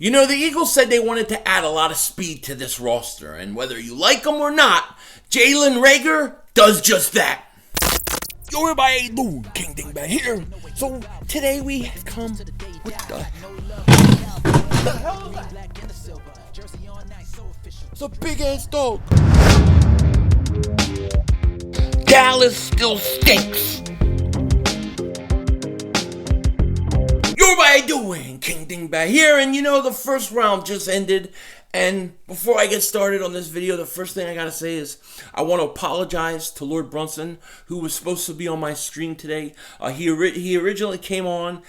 You know, the Eagles said they wanted to add a lot of speed to this roster, and whether you like him or not, Jalen Reagor does just that. Yo, everybody, how you doing? King Dingbat here. So today we have come with the hell is that? It's a big ass dog. Dallas still stinks. Yo, everybody, how you doing? King Dingbat here, and you know, the first round just ended. And before I get started on this video, the first thing I gotta say is I want to apologize to Lord Brunson, who was supposed to be on my stream today. He originally came on.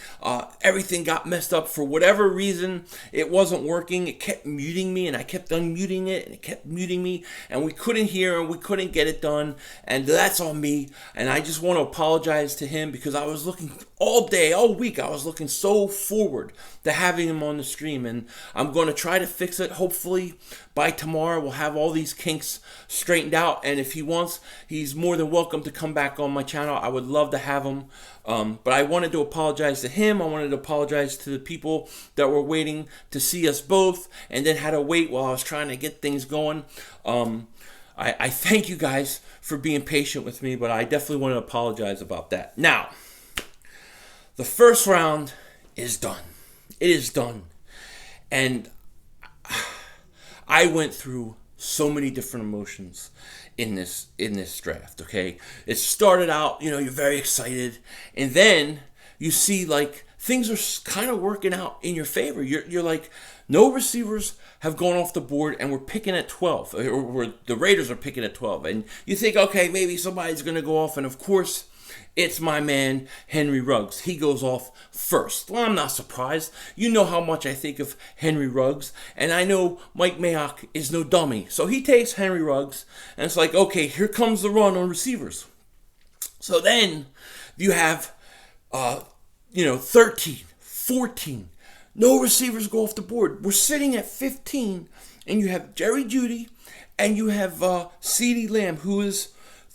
Everything got messed up for whatever reason. It wasn't working. It kept muting me, and I kept unmuting it, and it kept muting me, and we couldn't hear, and we couldn't get it done. And that's on me. And I just want to apologize to him because I was looking all day, all week. I was looking so forward to having him on the stream, and I'm going to try to fix it. Hopefully by tomorrow we'll have all these kinks straightened out, and if he wants, he's more than welcome to come back on my channel. I would love to have him, but I wanted to apologize to him. I wanted to apologize to the people that were waiting to see us both and then had to wait while I was trying to get things going. I thank you guys for being patient with me, but I definitely want to apologize about that. Now, the first round is done. It is done. And I went through so many different emotions in this draft, okay? It started out, you know, you're very excited, and then you see like things are kind of working out in your favor. You're like, no receivers have gone off the board, and we're picking at 12, or the Raiders are picking at 12, and you think, okay, maybe somebody's going to go off, and of course, it's my man, Henry Ruggs. He goes off first. Well, I'm not surprised. You know how much I think of Henry Ruggs. And I know Mike Mayock is no dummy. So he takes Henry Ruggs. And it's like, okay, here comes the run on receivers. So then you have, 13, 14. No receivers go off the board. We're sitting at 15. And you have Jerry Jeudy. And you have CeeDee Lamb, who is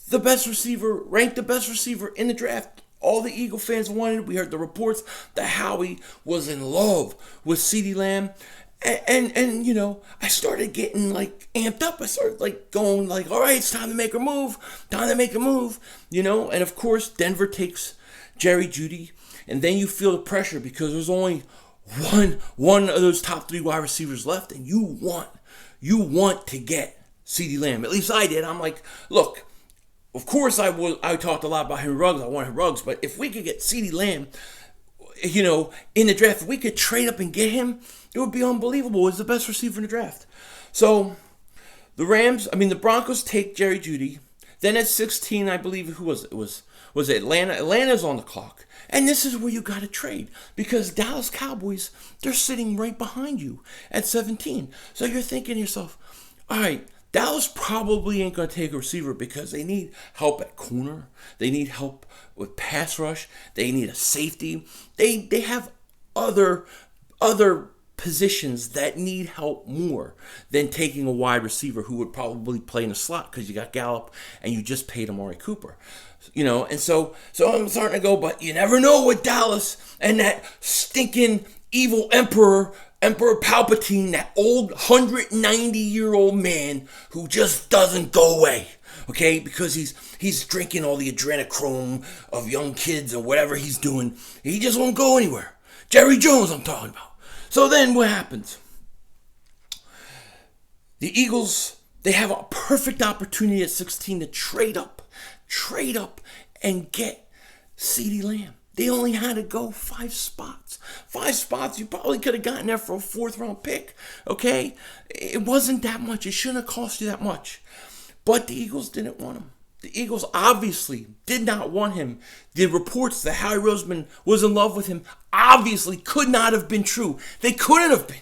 the best receiver, ranked the best receiver in the draft. All the Eagle fans wanted. We heard the reports that Howie was in love with CeeDee Lamb. And you know, I started getting like amped up. I started like going like, all right, it's time to make a move. Time to make a move. You know, and of course, Denver takes Jerry Jeudy. And then you feel the pressure because there's only one of those top 3 wide receivers left. And you want to get CeeDee Lamb. At least I did. I'm like, look, of course, I talked a lot about Henry Ruggs. I wanted Ruggs, but if we could get CeeDee Lamb, you know, in the draft, if we could trade up and get him, it would be unbelievable. He's the best receiver in the draft. So the Broncos take Jerry Jeudy. Then at 16, I believe, who was it? Was it Atlanta? Atlanta's on the clock. And this is where you got to trade because Dallas Cowboys, they're sitting right behind you at 17. So you're thinking to yourself, all right, Dallas probably ain't going to take a receiver because they need help at corner. They need help with pass rush. They need a safety. They have other positions that need help more than taking a wide receiver who would probably play in a slot because you got Gallup and you just paid Amari Cooper. You know, and so I'm starting to go, but you never know with Dallas and that stinking evil Emperor Palpatine, that old 190-year-old man who just doesn't go away, okay? Because he's drinking all the adrenochrome of young kids or whatever he's doing. He just won't go anywhere. Jerry Jones, I'm talking about. So then what happens? The Eagles, they have a perfect opportunity at 16 to trade up and get CeeDee Lamb. They only had to go 5 spots. 5 spots, you probably could have gotten there for a 4th-round pick, okay? It wasn't that much. It shouldn't have cost you that much. But the Eagles didn't want him. The Eagles obviously did not want him. The reports that Howie Roseman was in love with him obviously could not have been true. They couldn't have been.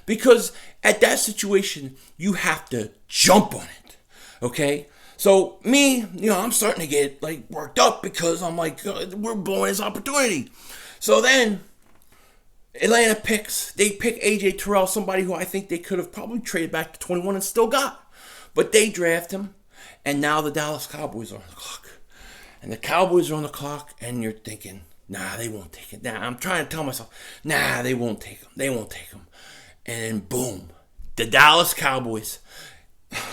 Because at that situation, you have to jump on it, okay? So me, you know, I'm starting to get like worked up because I'm like, we're blowing this opportunity. So then Atlanta they pick AJ Terrell, somebody who I think they could have probably traded back to 21 and still got. But they draft him, and now the Dallas Cowboys are on the clock. And the Cowboys are on the clock, and you're thinking, Nah, they won't take it. Nah, I'm trying to tell myself, nah, they won't take him. They won't take him. And then boom, the Dallas Cowboys.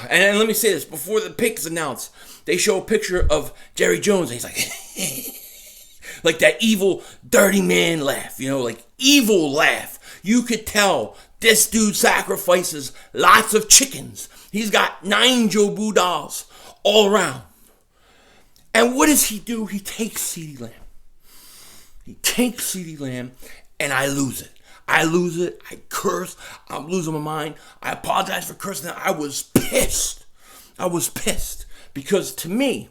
And let me say this, before the pick is announced, they show a picture of Jerry Jones, and he's like, like that evil, dirty man laugh, like evil laugh. You could tell this dude sacrifices lots of chickens. He's got 9 Jobu dolls all around. And what does he do? He takes CeeDee Lamb. He takes CeeDee Lamb, and I lose it. I lose it. I curse. I'm losing my mind. I apologize for cursing. I was pissed. I was pissed. Because to me,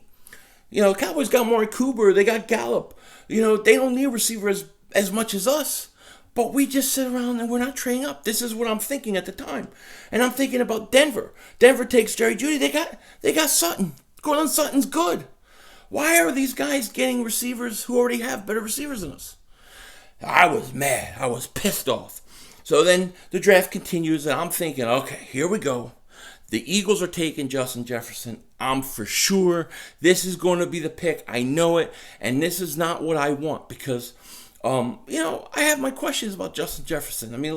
Cowboys got Amari Cooper. They got Gallup. They don't need a receiver as much as us. But we just sit around and we're not trading up. This is what I'm thinking at the time. And I'm thinking about Denver. Denver takes Jerry Jeudy. They got Sutton. Cortland Sutton's good. Why are these guys getting receivers who already have better receivers than us? I was mad. I was pissed off. So then the draft continues, and I'm thinking, okay, here we go. The Eagles are taking Justin Jefferson. I'm for sure this is going to be the pick. I know it, and this is not what I want because, I have my questions about Justin Jefferson. I mean, a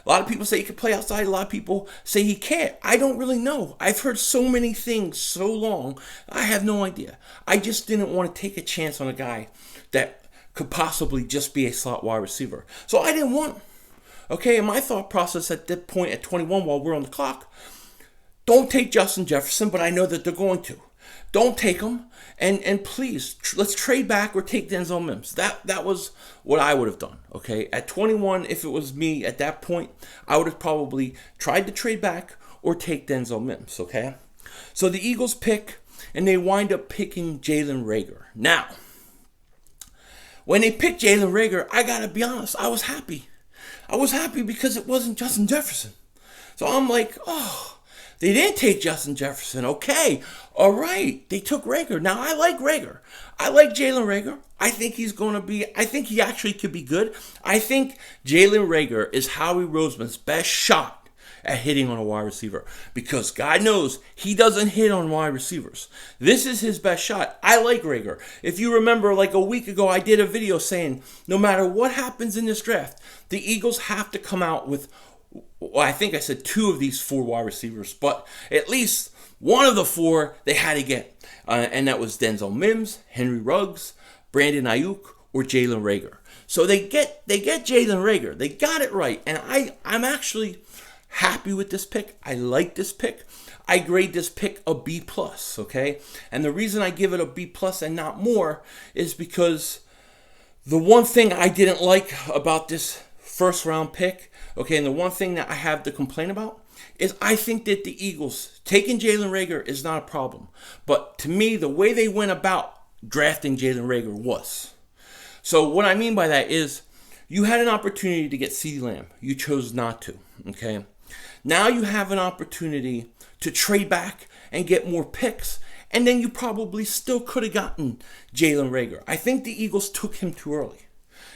lot of people say he can play outside. A lot of people say he can't. I don't really know. I've heard so many things so long. I have no idea. I just didn't want to take a chance on a guy that could possibly just be a slot wide receiver. So I didn't want him. Okay, and my thought process at that point at 21 while we're on the clock, don't take Justin Jefferson, but I know that they're going to. Don't take him, and please, let's trade back or take Denzel Mims. That was what I would have done, okay? At 21, if it was me at that point, I would have probably tried to trade back or take Denzel Mims, okay? So the Eagles pick, and they wind up picking Jalen Reagor. Now, when they picked Jalen Reagor, I got to be honest, I was happy. I was happy because it wasn't Justin Jefferson. So I'm like, oh, they didn't take Justin Jefferson. Okay, all right. They took Reagor. Now, I like Reagor. I like Jalen Reagor. I think he actually could be good. I think Jalen Reagor is Howie Roseman's best shot at hitting on a wide receiver because God knows he doesn't hit on wide receivers. This is his best shot. I like Reagor. If you remember, like a week ago, I did a video saying no matter what happens in this draft, the Eagles have to come out with, well, I think I said 2 of these 4 wide receivers, but at least one of the 4 they had to get. And that was Denzel Mims, Henry Ruggs, Brandon Ayuk, or Jalen Reagor. So they get Jalen Reagor. They got it right. And I'm actually happy with this pick. I like this pick. I grade this pick a B+, okay? And the reason I give it a B+ and not more is because the one thing I didn't like about this first round pick, okay, and the one thing that I have to complain about is I think that the Eagles taking Jalen Reagor is not a problem. But to me, the way they went about drafting Jalen Reagor was. So what I mean by that is you had an opportunity to get CeeDee Lamb. You chose not to, okay? Now you have an opportunity to trade back and get more picks, and then you probably still could have gotten Jalen Reagor. I think the Eagles took him too early,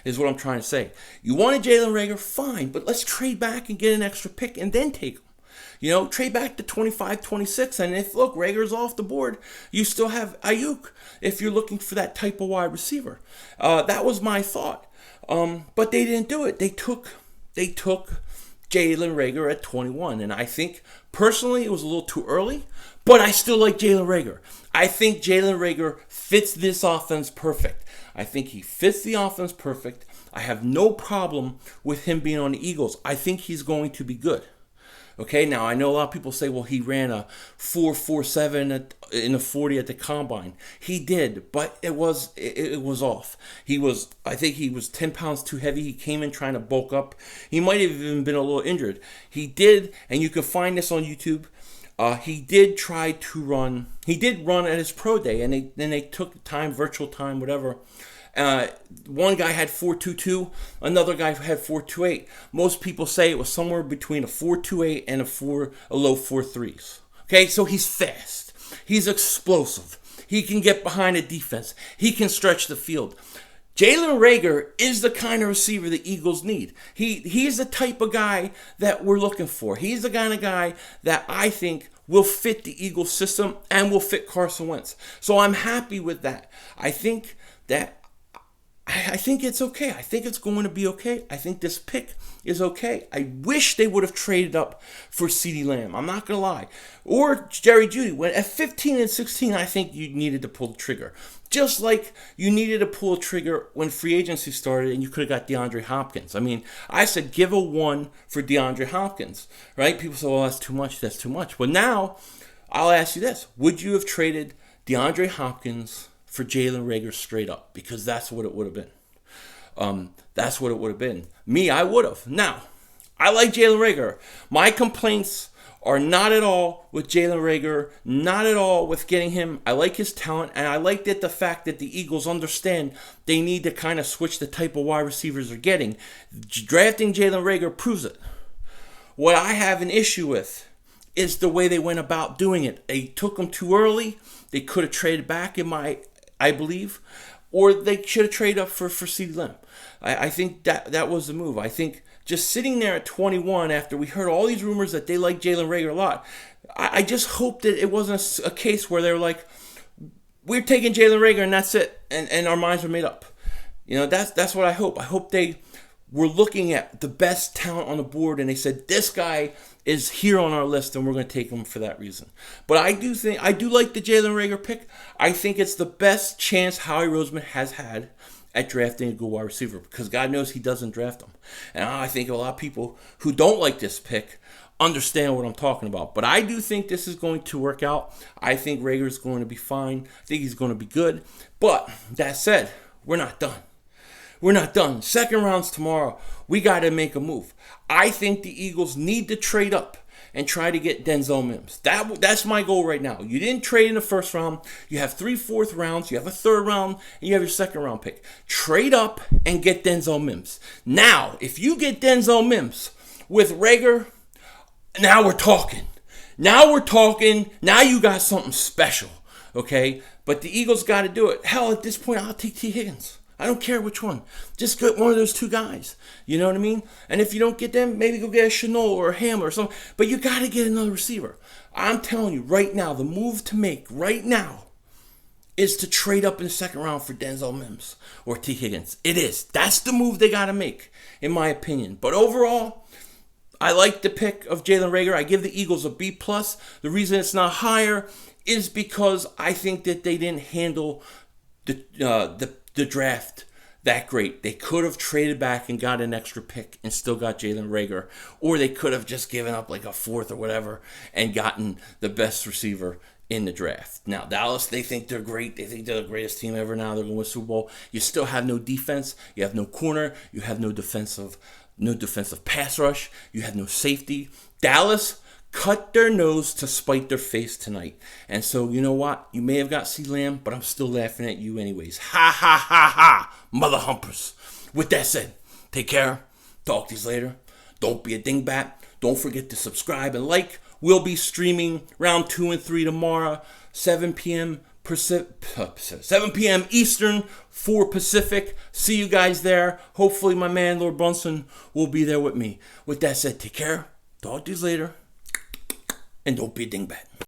is what I'm trying to say. You wanted Jalen Reagor, fine, but let's trade back and get an extra pick and then take him. Trade back to 25, 26, and if, look, Rager's off the board, you still have Ayuk if you're looking for that type of wide receiver. That was my thought. But they didn't do it. They took Jalen Reagor at 21, and I think, personally, it was a little too early, but I still like Jalen Reagor. I think Jalen Reagor fits this offense perfect. I think he fits the offense perfect. I have no problem with him being on the Eagles. I think he's going to be good. Okay, now I know a lot of people say, well, he ran a 4.47 in the 40 at the combine. He did, but it was off. I think he was 10 pounds too heavy. He came in trying to bulk up. He might have even been a little injured. He did, and you can find this on YouTube. He did run at his pro day, and then they took time, virtual time, whatever. One guy had 4.22, another guy had 4.28. Most people say it was somewhere between a 4.28 and a low 4.3s. Okay, so he's fast. He's explosive. He can get behind a defense. He can stretch the field. Jalen Reagor is the kind of receiver the Eagles need. He's the type of guy that we're looking for. He's the kind of guy that I think will fit the Eagles system and will fit Carson Wentz. So I'm happy with that. I think that I think it's okay. I think it's going to be okay. I think this pick is okay. I wish they would have traded up for CeeDee Lamb. I'm not going to lie. Or Jerry Jeudy. When at 15 and 16, I think you needed to pull the trigger. Just like you needed to pull a trigger when free agency started and you could have got DeAndre Hopkins. I mean, I said give a 1 for DeAndre Hopkins, right? People say, well, that's too much. That's too much. But now, I'll ask you this. Would you have traded DeAndre Hopkins for Jalen Reagor straight up? Because that's what it would have been. That's what it would have been. Me, I would have. Now, I like Jalen Reagor. My complaints are not at all with Jalen Reagor, not at all with getting him. I like his talent, and I like that the fact that the Eagles understand they need to kind of switch the type of wide receivers they're getting. Drafting Jalen Reagor proves it. What I have an issue with is the way they went about doing it. They took him too early. They could have traded back, I believe, or they should have traded up for CeeDee Lamb. I think that was the move. I think just sitting there at 21 after we heard all these rumors that they like Jalen Reagor a lot, I just hope that it wasn't a case where they were like, we're taking Jalen Reagor and that's it, and our minds were made up. You know, that's what I hope. I hope they were looking at the best talent on the board and they said, this guy is here on our list and we're going to take him for that reason. But I do like the Jalen Reagor pick. I think it's the best chance Howie Roseman has had at drafting a good wide receiver because God knows he doesn't draft them. And I think a lot of people who don't like this pick understand what I'm talking about. But I do think this is going to work out. I think Reagor is going to be fine. I think he's going to be good. But that said, we're not done. We're not done. Second round's tomorrow. We got to make a move. I think the Eagles need to trade up and try to get Denzel Mims. That's my goal right now. You didn't trade in the first round. You have 3 fourth rounds. You have a third round. And you have your second round pick. Trade up and get Denzel Mims. Now, if you get Denzel Mims with Reagor, now we're talking. Now we're talking. Now you got something special. Okay? But the Eagles got to do it. Hell, at this point, I'll take T. Higgins. I don't care which one. Just get one of those two guys. You know what I mean? And if you don't get them, maybe go get a Shenault or a Hamler or something. But you got to get another receiver. I'm telling you right now, the move to make right now is to trade up in the second round for Denzel Mims or T. Higgins. It is. That's the move they got to make, in my opinion. But overall, I like the pick of Jalen Reagor. I give the Eagles a B+. The reason it's not higher is because I think that they didn't handle the draft that great. They could have traded back and got an extra pick and still got Jalen Reagor, or they could have just given up like a fourth or whatever and gotten the best receiver in the draft. Now, Dallas, they think they're great. They think they're the greatest team ever now. They're going to win Super Bowl. You still have no defense. You have no corner. You have no defensive pass rush. You have no safety. Dallas cut their nose to spite their face tonight. And so, you know what? You may have got CeeDee Lamb, but I'm still laughing at you anyways. Ha, ha, ha, ha, mother humpers. With that said, take care. Talk to you later. Don't be a dingbat. Don't forget to subscribe and like. We'll be streaming round 2 and 3 tomorrow, 7 p.m. 7 p.m. Eastern, 4 Pacific. See you guys there. Hopefully my man, Lord Brunson, will be there with me. With that said, take care. Talk to you later. And don't be a dingbat.